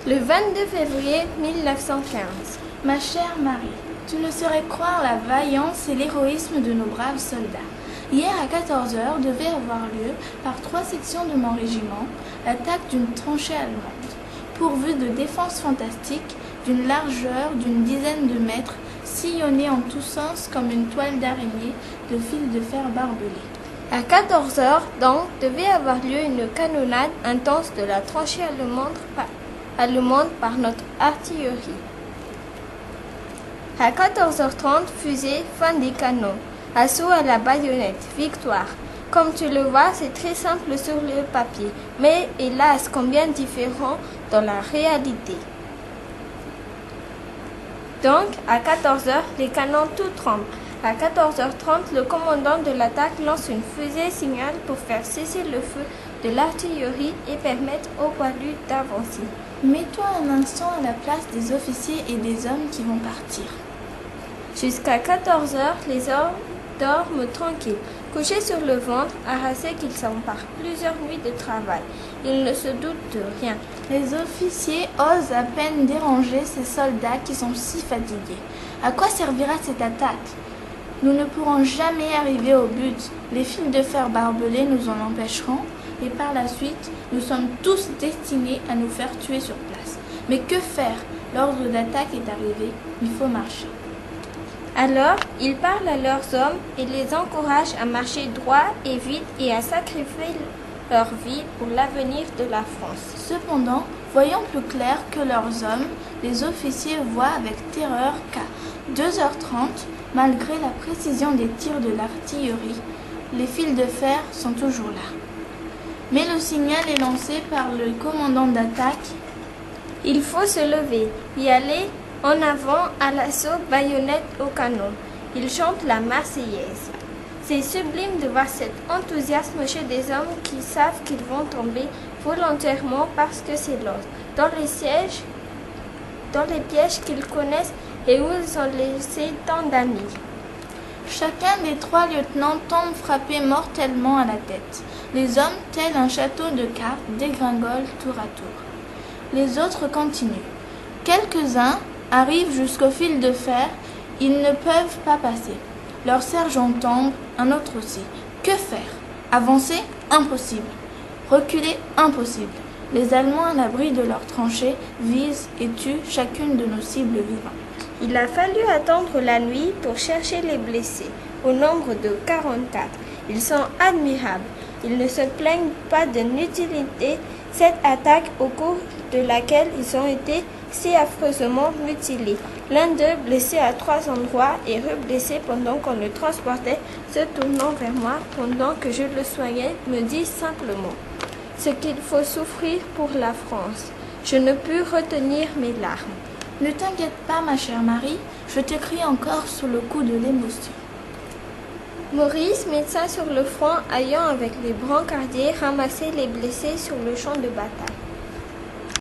Le 22 février 1915. Ma chère Marie, tu ne saurais croire la vaillance et l'héroïsme de nos braves soldats. Hier à 14 heures devait avoir lieu, par 3 sections de mon régiment, l'attaque d'une tranchée allemande, pourvue de défenses fantastiques, d'une largeur d'une dizaine de mètres, sillonnée en tous sens comme une toile d'araignée de fils de fer barbelés. À 14 heures, donc, devait avoir lieu une canonnade intense de la tranchée allemande par notre artillerie. À 14h30, fusée, fin des canons. Assaut à la baïonnette, victoire. Comme tu le vois, c'est très simple sur le papier, mais hélas, combien différent dans la réalité. Donc, à 14h, les canons tout tremblent. À 14h30, le commandant de l'attaque lance une fusée signal pour faire cesser le feu de l'artillerie et permettre aux poilus d'avancer. Mets-toi un instant à la place des officiers et des hommes qui vont partir. Jusqu'à 14h, les hommes dorment tranquilles, couchés sur le ventre, harassés qu'ils sont par plusieurs nuits de travail. Ils ne se doutent de rien. Les officiers osent à peine déranger ces soldats qui sont si fatigués. À quoi servira cette attaque ? Nous ne pourrons jamais arriver au but. Les fils de fer barbelés nous en empêcheront et par la suite, nous sommes tous destinés à nous faire tuer sur place. Mais que faire ? L'ordre d'attaque est arrivé, il faut marcher. Alors, ils parlent à leurs hommes et les encouragent à marcher droit et vite et à sacrifier leur vie pour l'avenir de la France. Cependant, voyant plus clair que leurs hommes, les officiers voient avec terreur qu'à 2h30, malgré la précision des tirs de l'artillerie, les fils de fer sont toujours là. Mais le signal est lancé par le commandant d'attaque. Il faut se lever, y aller en avant à l'assaut, baïonnette au canon. Il chante la Marseillaise. C'est sublime de voir cet enthousiasme chez des hommes qui savent qu'ils vont tomber volontairement parce que c'est l'ordre. Dans les pièges qu'ils connaissent et où ils ont laissé tant d'amis. Chacun des 3 lieutenants tombe frappé mortellement à la tête. Les hommes, tels un château de cartes, dégringolent tour à tour. Les autres continuent. Quelques-uns arrivent jusqu'au fil de fer, ils ne peuvent pas passer. Leur sergent tombe, un autre aussi. Que faire ? Avancer ? Impossible. Reculer ? Impossible. Les Allemands, à l'abri de leurs tranchées, visent et tuent chacune de nos cibles vivantes. Il a fallu attendre la nuit pour chercher les blessés, au nombre de 44. Ils sont admirables. Ils ne se plaignent pas de l'inutilité cette attaque au cours de laquelle ils ont été si affreusement mutilés. L'un d'eux, blessé à 3 endroits et reblessé pendant qu'on le transportait, se tournant vers moi pendant que je le soignais, me dit simplement « Ce qu'il faut souffrir pour la France ». Je ne pus retenir mes larmes. Ne t'inquiète pas, ma chère Marie, je t'écris encore sous le coup de l'émotion. Maurice, médecin sur le front, ayant avec les brancardiers ramassé les blessés sur le champ de bataille.